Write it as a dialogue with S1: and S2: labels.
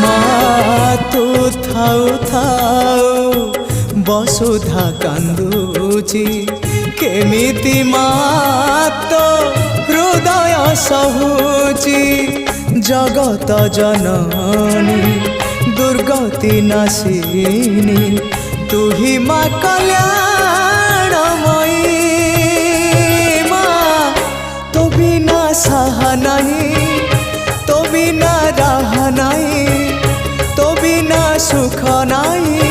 S1: মা তু থাউ থাউ বসুধা কান্দুচি কেমিতি মা তো হৃদয় সহুচি জগত জননী দুর্গতি নাশিনী তুহি মা কল্যাণময়ী মা তো বিনা সাহা নাই তো বিনা রাহ নাই তো বিনা সুখ নাই।